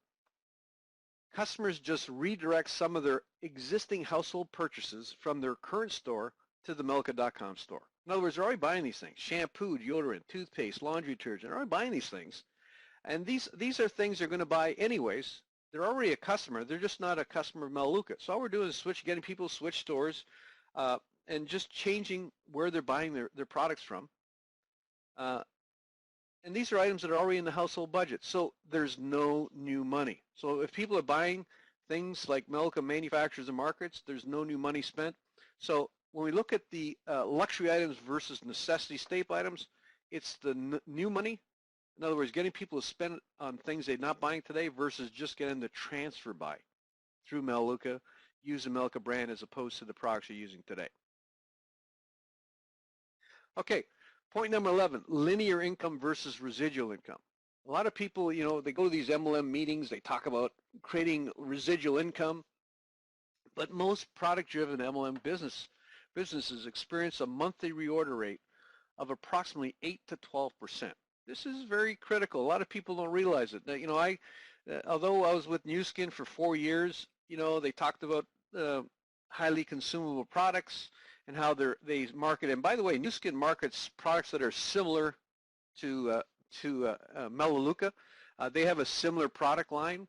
Speaker 1: customers just redirect some of their existing household purchases from their current store to the Melaleuca.com store. In other words, they're already buying these things: shampoo, deodorant, toothpaste, laundry detergent. They're already buying these things. And these are things they're going to buy anyways. They're already a customer. They're just not a customer of Melaleuca. So all we're doing is getting people to switch stores and just changing where they're buying their products from. And these are items that are already in the household budget, so there's no new money. So if people are buying things like Melaleuca manufactures and markets, there's no new money spent. So when we look at the luxury items versus necessity staple items, it's the new money. In other words, getting people to spend on things they're not buying today versus just getting the transfer buy through Melaleuca, use the Melaleuca brand as opposed to the products you're using today. Okay. Point number 11, linear income versus residual income. A lot of people, they go to these MLM meetings, they talk about creating residual income, but most product-driven MLM businesses experience a monthly reorder rate of approximately 8 to 12%. This is very critical. A lot of people don't realize it. Now, although I was with Nu Skin for 4 years, they talked about highly consumable products and how they market. And by the way, Nu Skin markets products that are similar to Melaleuca. They have a similar product line,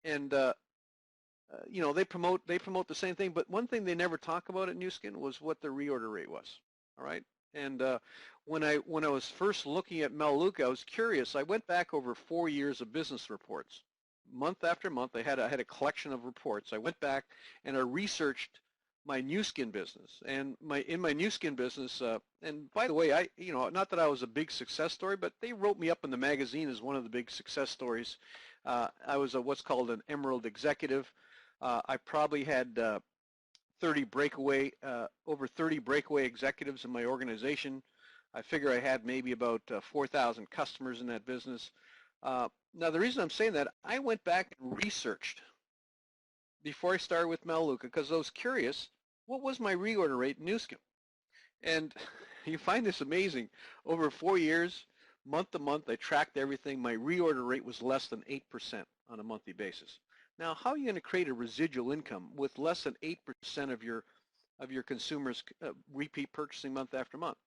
Speaker 1: and they promote the same thing. But one thing they never talk about at Nu Skin was what the reorder rate was. All right, and when I was first looking at Melaleuca, I was curious. I went back over 4 years of business reports, month after month. I had a collection of reports. I went back and I researched my Nu Skin business, and in my Nu Skin business, and by the way, not that I was a big success story, but they wrote me up in the magazine as one of the big success stories. I was what's called an Emerald Executive. I probably had over 30 breakaway executives in my organization. I figure I had maybe about 4,000 customers in that business. Now, the reason I'm saying that, I went back and researched before I started with Melaleuca because I was curious, what was my reorder rate in Nu Skin? And you find this amazing. Over 4 years, month to month, I tracked everything. My reorder rate was less than 8% on a monthly basis. Now, how are you going to create a residual income with less than 8% of your consumers repeat purchasing month after month?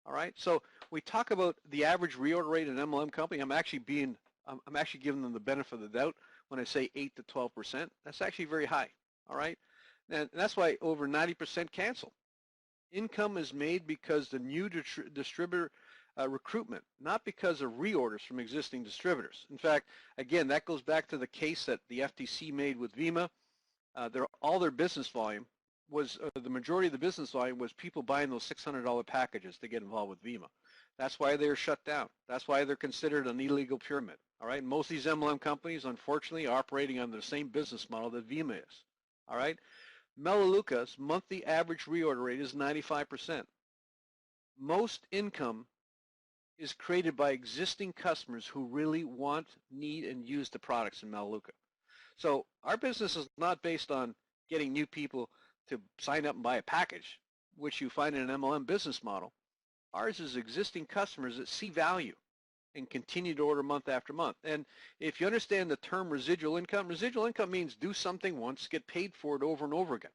Speaker 1: All right. So we talk about the average reorder rate in an MLM company. I'm actually giving them the benefit of the doubt when I say 8 to 12%. That's actually very high. All right. And that's why over 90% cancel. Income is made because the new distributor recruitment, not because of reorders from existing distributors. In fact, again, that goes back to the case that the FTC made with Vima. All their business volume was, the majority of the business volume was people buying those $600 packages to get involved with Vima. That's why they're shut down. That's why they're considered an illegal pyramid. All right. Most of these MLM companies, unfortunately, are operating under the same business model that Vima is. All right. Melaleuca's monthly average reorder rate is 95%. Most income is created by existing customers who really want, need, and use the products in Melaleuca. So our business is not based on getting new people to sign up and buy a package, which you find in an MLM business model. Ours is existing customers that see value and continue to order month after month. And if you understand the term residual income means do something once, get paid for it over and over again.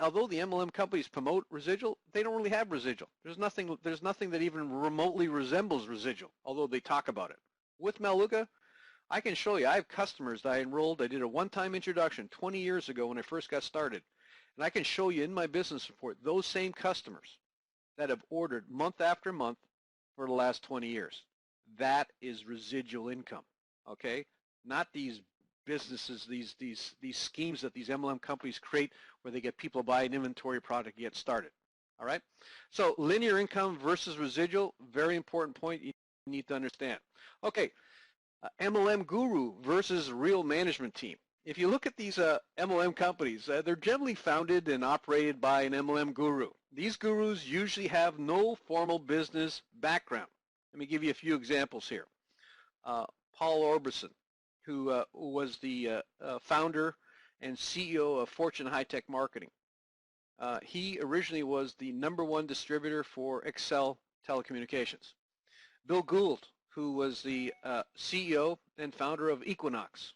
Speaker 1: Although the MLM companies promote residual, they don't really have residual. There's nothing that even remotely resembles residual, although they talk about it. With Melaleuca, I can show you. I have customers that I enrolled. I did a one-time introduction 20 years ago when I first got started. And I can show you in my business report those same customers that have ordered month after month for the last 20 years. That is residual income, okay? Not these businesses, these schemes that these MLM companies create where they get people to buy an inventory product to get started, all right? So linear income versus residual, very important point you need to understand. Okay, MLM guru versus real management team. If you look at these MLM companies, they're generally founded and operated by an MLM guru. These gurus usually have no formal business background. Let me give you a few examples here. Paul Orbison, who was the founder and CEO of Fortune High Tech Marketing. He originally was the #1 distributor for Excel Telecommunications. Bill Gould, who was the CEO and founder of Equinox.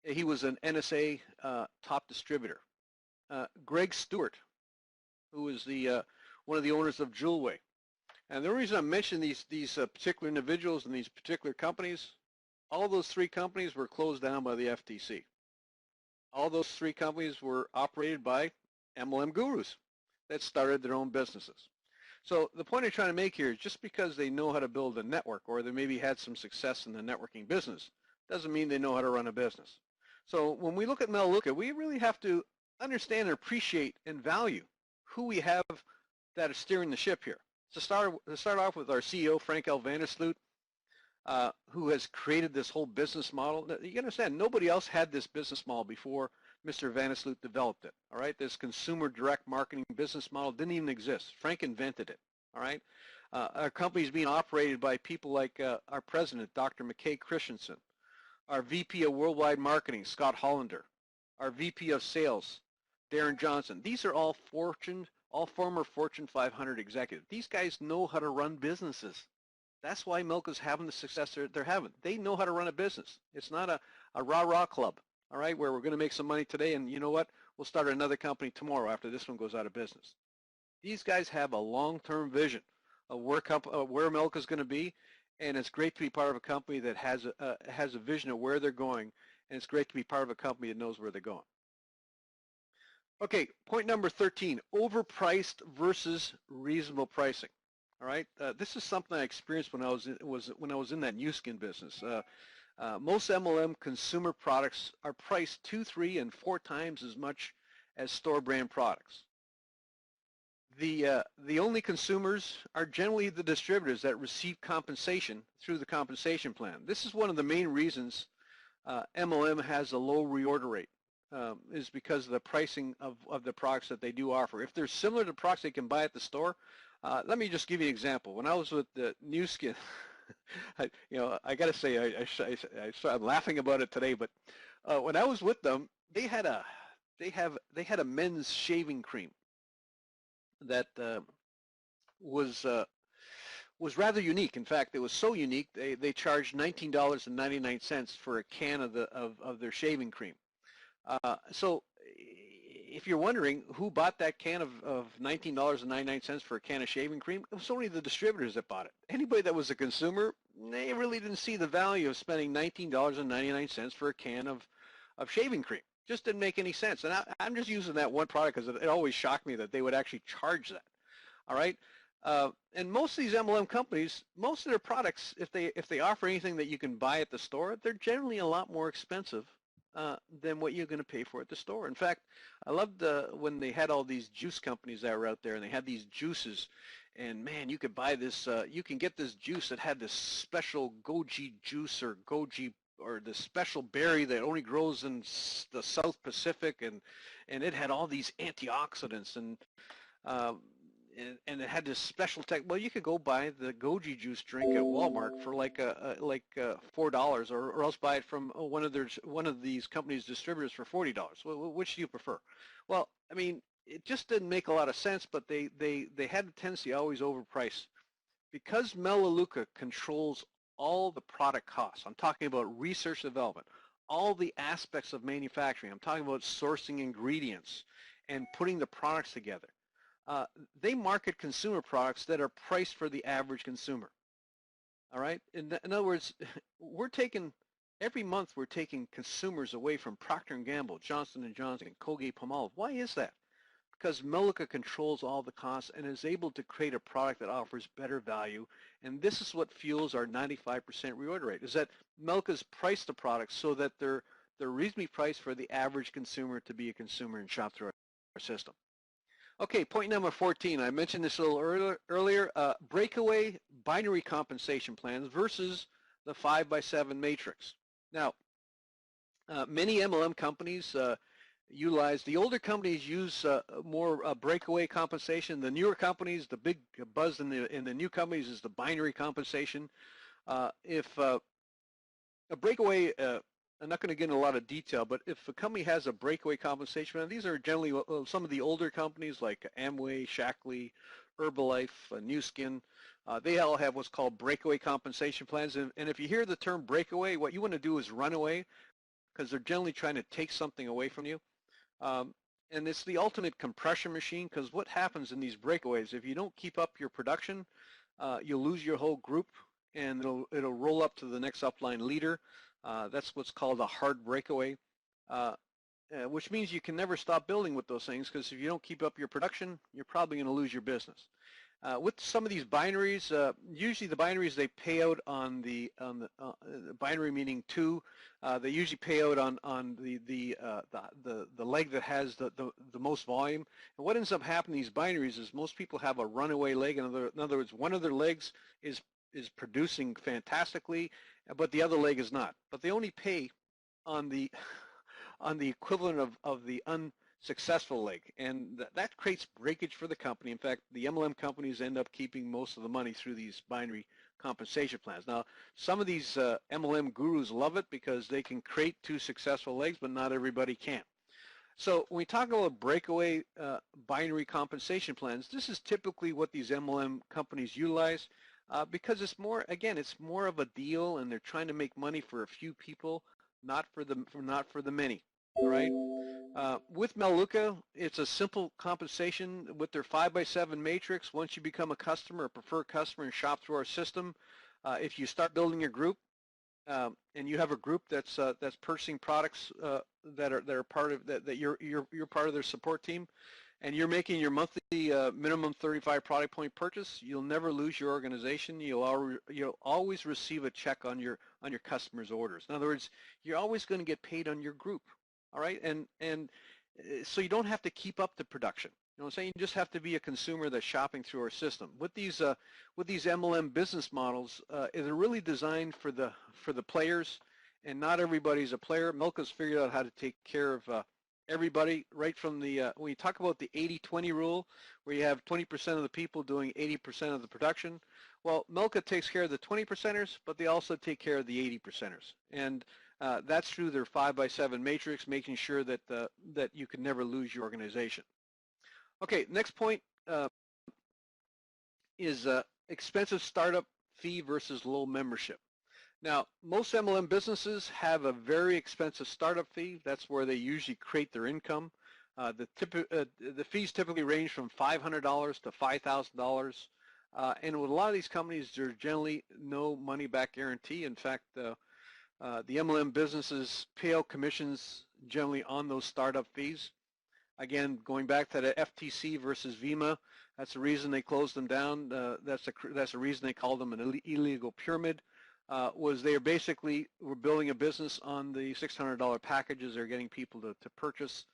Speaker 1: He was an NSA top distributor. Greg Stewart, who is the one of the owners of Jewelway. And the reason I mention these particular individuals and these particular companies, all those 3 companies were closed down by the FTC. All those 3 companies were operated by MLM gurus that started their own businesses. So the point I'm trying to make here is just because they know how to build a network or they maybe had some success in the networking business doesn't mean they know how to run a business. So when we look at Melaleuca, we really have to understand and appreciate and value who we have that are steering the ship here. To start off with our CEO, Frank L. Vandersloot, who has created this whole business model. You understand, nobody else had this business model before Mr. Vandersloot developed it, all right? This consumer direct marketing business model didn't even exist. Frank invented it, all right? Our company is being operated by people like our president, Dr. McKay Christensen, our VP of Worldwide Marketing, Scott Hollander, our VP of Sales, Darren Johnson. These are all former Fortune 500 executives. These guys know how to run businesses. That's why Melaleuca's having the success they're having. They know how to run a business. It's not a rah-rah club, all right, where we're going to make some money today and you know what, we'll start another company tomorrow after this one goes out of business. These guys have a long-term vision of where Melaleuca's going to be, and it's great to be part of a company that has a vision of where they're going, and it's great to be part of a company that knows where they're going. Okay, point number 13, overpriced versus reasonable pricing. All right, this is something I experienced when I was in that new skin business. Most MLM consumer products are priced 2, 3, and 4 times as much as store brand products. The only consumers are generally the distributors that receive compensation through the compensation plan. This is one of the main reasons MLM has a low reorder rate, is because of the pricing of the products that they do offer. If they're similar to products they can buy at the store, let me just give you an example. When I was with the New Skin, I got to say, I'm laughing about it today, but when I was with them, they had a men's shaving cream that was rather unique. In fact, it was so unique they charged $19.99 for a can of their shaving cream. So if you're wondering who bought that can of $19.99 for a can of shaving cream, it was only the distributors that bought it. Anybody that was a consumer, they really didn't see the value of spending $19.99 for a can of shaving cream. Just didn't make any sense. And I'm just using that one product because it always shocked me that they would actually charge that. All right. And most of these MLM companies, most of their products, if they offer anything that you can buy at the store, they're generally a lot more expensive than what you're going to pay for at the store. In fact, I loved when they had all these juice companies that were out there, and they had these juices, and man, you could buy this, you can get this juice that had this special goji juice or goji or this special berry that only grows in the South Pacific, and it had all these antioxidants, um, and it had this special tech. Well, you could go buy the goji juice drink at Walmart for like $4, or else buy it from one of these companies' distributors for $40. Which do you prefer? Well, I mean, it just didn't make a lot of sense, but they had a tendency to always overprice. Because Melaleuca controls all the product costs, I'm talking about research and development, all the aspects of manufacturing, I'm talking about sourcing ingredients and putting the products together. Uh, they market consumer products that are priced for the average consumer. All right? In other words, every month we're taking consumers away from Procter & Gamble, Johnson & Johnson, Colgate-Palmolive. Why is that? Because Melaleuca controls all the costs and is able to create a product that offers better value. And this is what fuels our 95% reorder rate, is that Melaleuca's priced the products so that they're reasonably priced for the average consumer to be a consumer and shop through our system. Okay, point number 14. I mentioned this a little earlier. Breakaway binary compensation plans versus the 5x7 matrix. Now, many MLM companies utilize, the older companies use more breakaway compensation. The newer companies, the big buzz in the new companies is the binary compensation. If a breakaway, I'm not going to get into a lot of detail, but if a company has a breakaway compensation plan, these are generally some of the older companies like Amway, Shackley, Herbalife, New Skin. They all have what's called breakaway compensation plans. And if you hear the term breakaway, what you want to do is run away, because they're generally trying to take something away from you. And it's the ultimate compression machine, because what happens in these breakaways, if you don't keep up your production, you'll lose your whole group, and it'll roll up to the next upline leader. That's what's called a hard breakaway, which means you can never stop building with those things, because if you don't keep up your production, you're probably going to lose your business. With some of these binaries, usually the binaries, they pay out on the binary meaning 2. They usually pay out on the leg that has the most volume. And what ends up happening in these binaries is most people have a runaway leg. In other words, one of their legs is producing fantastically, but the other leg is not. But they only pay on the equivalent of the unsuccessful leg, and that creates breakage for the company. In fact, the MLM companies end up keeping most of the money through these binary compensation plans. Now, some of these MLM gurus love it because they can create 2 successful legs, but not everybody can. So when we talk about breakaway binary compensation plans, this is typically what these MLM companies utilize. Because it's more of a deal, and they're trying to make money for a few people, not for the many. All right. With Melaleuca, it's a simple compensation with their 5x7 matrix. Once you become a customer, a preferred customer, and shop through our system, if you start building your group, and you have a group that's purchasing products that are part of that you're part of their support team, and you're making your monthly minimum 35 product point purchase, you'll never lose your organization. You'll always receive a check on your customers' orders. In other words, you're always going to get paid on your group. All right, and so you don't have to keep up the production. You know what I'm saying? You just have to be a consumer that's shopping through our system. With these MLM business models, they're really designed for the players, and not everybody's a player. Melaleuca's figured out how to take care of everybody, right from the when you talk about the 80-20 rule, where you have 20% of the people doing 80% of the production. Well, Melaleuca takes care of the 20%ers, but they also take care of the 80%ers, and that's through their 5x7 matrix, making sure that that you can never lose your organization. Okay, next point is expensive startup fee versus low membership. Now, most MLM businesses have a very expensive startup fee. That's where they usually create their income. The fees typically range from $500 to $5,000. And with a lot of these companies, there's generally no money-back guarantee. In fact, the MLM businesses pay out commissions generally on those startup fees. Again, going back to the FTC versus VEMA, that's the reason they closed them down. That's the reason they called them an illegal pyramid. Was they basically were building a business on the $600 packages they're getting people to purchase.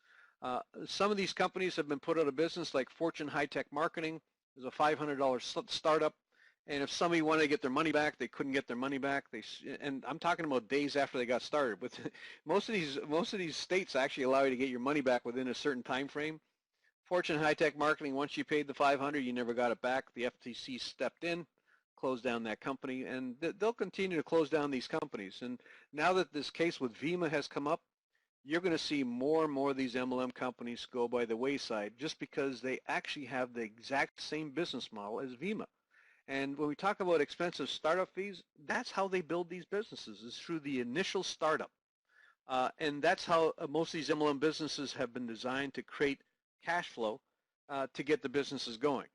Speaker 1: Some of these companies have been put out of business, like Fortune High Tech Marketing is a $500 startup, And if somebody wanted to get their money back, they couldn't get their money back. And I'm talking about days after they got started. With most of these states actually allow you to get your money back within a certain time frame. Fortune High Tech Marketing, once you paid the $500, you never got it back. The FTC stepped in, closed down that company, and they'll continue to close down these companies. And now that this case with Vima has come up, you're going to see more and more of these MLM companies go by the wayside just because they actually have the exact same business model as Vima. And when we talk about expensive startup fees, that's how they build these businesses, is through the initial startup. And that's how most of these MLM businesses have been designed to create cash flow to get the businesses going.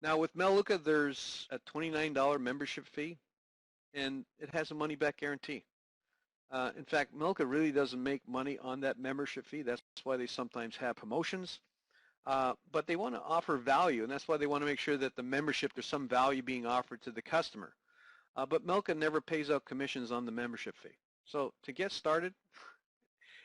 Speaker 1: Now with Melaleuca, there's a $29 membership fee, and it has a money-back guarantee. In fact, Melaleuca really doesn't make money on that membership fee. That's why they sometimes have promotions. But they want to offer value, and that's why they want to make sure that the membership, there's some value being offered to the customer. But Melaleuca never pays out commissions on the membership fee. So to get started,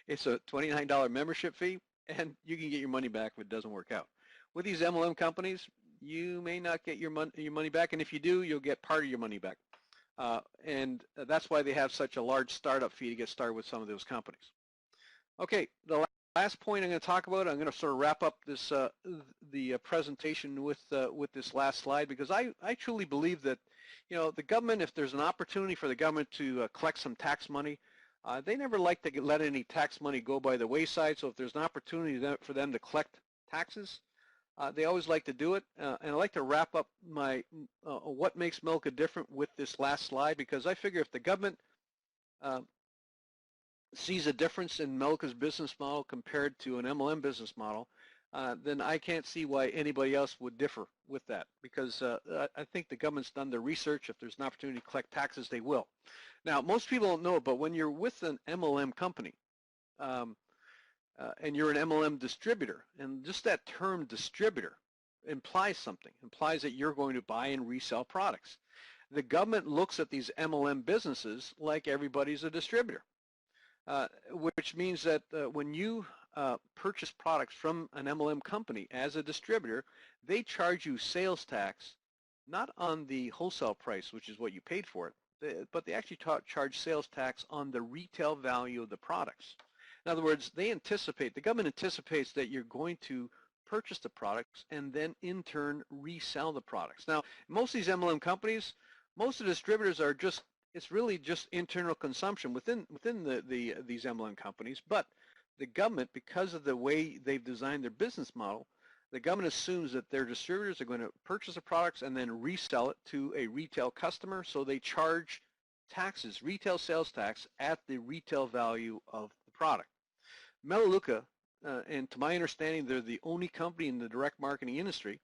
Speaker 1: it's a $29 membership fee, and you can get your money back if it doesn't work out. With these MLM companies, you may not get your money back, and if you do, you'll get part of your money back. And that's why they have such a large startup fee to get started with some of those companies. Okay, the last point I'm going to talk about, I'm going to sort of wrap up this the presentation with this last slide, because I truly believe that, you know, the government, if there's an opportunity for the government to collect some tax money, they never like to let any tax money go by the wayside. So if there's an opportunity for them to collect taxes, they always like to do it. And I'd like to wrap up my what makes Melaleuca different with this last slide, because I figure if the government sees a difference in Melaleuca's business model compared to an MLM business model, then I can't see why anybody else would differ with that, because I think the government's done their research. If there's an opportunity to collect taxes, they will. Now, most people don't know, but when you're with an MLM company, and you're an MLM distributor, and just that term distributor implies something, implies that you're going to buy and resell products. The government looks at these MLM businesses like everybody's a distributor, which means that when you purchase products from an MLM company as a distributor, they charge you sales tax, not on the wholesale price, which is what you paid for it, but they actually charge sales tax on the retail value of the products. In other words, the government anticipates that you're going to purchase the products and then in turn resell the products. Now, most of these MLM companies, most of the distributors are just, it's really just internal consumption within these MLM companies, but the government, because of the way they've designed their business model, the government assumes that their distributors are going to purchase the products and then resell it to a retail customer, so they charge taxes, retail sales tax, at the retail value of the product. Melaleuca, and to my understanding, they're the only company in the direct marketing industry.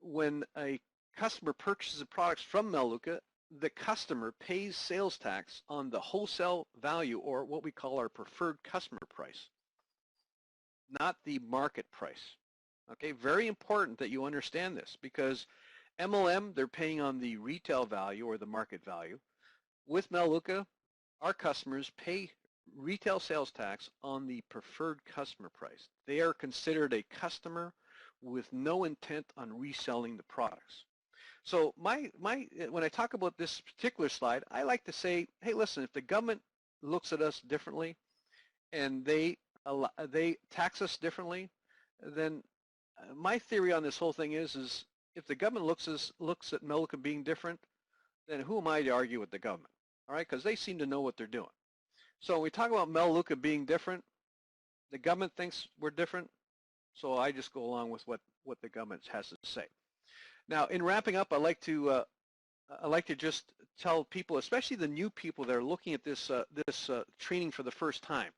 Speaker 1: When a customer purchases the products from Melaleuca, the customer pays sales tax on the wholesale value, or what we call our preferred customer price, not the market price. Okay, very important that you understand this, because MLM, they're paying on the retail value or the market value. With Melaleuca, our customers pay retail sales tax on the preferred customer price. They are considered a customer with no intent on reselling the products. So when I talk about this particular slide, I like to say, hey, listen, if the government looks at us differently and they tax us differently, then my theory on this whole thing is if the government looks at Melaleuca being different, then who am I to argue with the government? All right, because they seem to know what they're doing. So when we talk about Melaleuca being different, the government thinks we're different, so I just go along with what the government has to say. Now, in wrapping up, I like to just tell people, especially the new people that are looking at this training for the first time,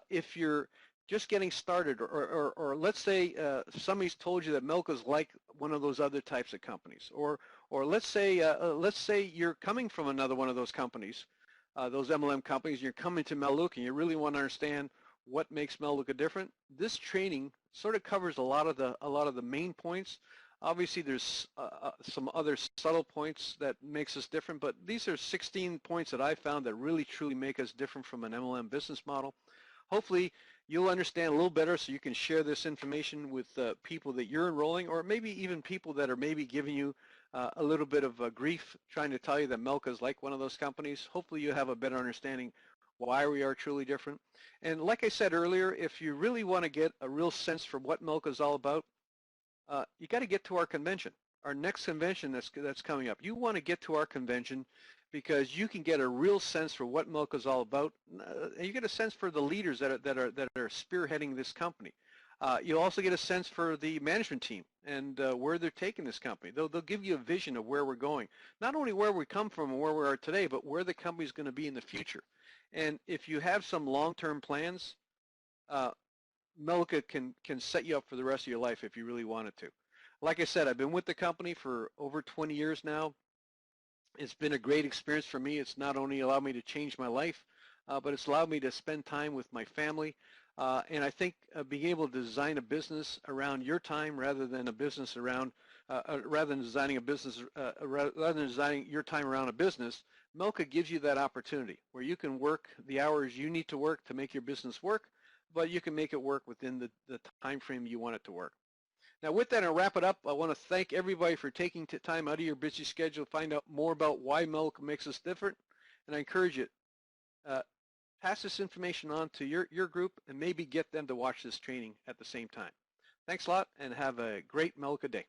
Speaker 1: if you're just getting started, or let's say somebody's told you that Melaleuca's like one of those other types of companies, or let's say you're coming from another one of those companies, those MLM companies, you're coming to Melaleuca and you really want to understand what makes Melaleuca different. This training sort of covers a lot of the main points. Obviously, there's some other subtle points that makes us different, but these are 16 points that I found that really truly make us different from an MLM business model. Hopefully, you'll understand a little better so you can share this information with people that you're enrolling, or maybe even people that are maybe giving you a little bit of grief trying to tell you that Melaleuca is like one of those companies. Hopefully you have a better understanding why we are truly different. And like I said earlier, if you really want to get a real sense for what Melaleuca is all about, you got to get to our convention, our next convention that's coming up. You want to get to our convention because you can get a real sense for what Melaleuca is all about. And you get a sense for the leaders that are spearheading this company. You'll also get a sense for the management team and where they're taking this company. They'll give you a vision of where we're going, not only where we come from and where we are today, but where the company's going to be in the future. And if you have some long-term plans, Melaleuca can set you up for the rest of your life if you really wanted to. Like I said, I've been with the company for over 20 years now. It's been a great experience for me. It's not only allowed me to change my life, but it's allowed me to spend time with my family. And I think being able to design a business around your time rather than a business around, rather than designing a business, rather than designing your time around a business, Melaleuca gives you that opportunity where you can work the hours you need to work to make your business work, but you can make it work within the time frame you want it to work. Now with that, I'll wrap it up. I want to thank everybody for taking time out of your busy schedule to find out more about why Melaleuca makes us different. And I encourage you, pass this information on to your group and maybe get them to watch this training at the same time. Thanks a lot and have a great Melaleuca day.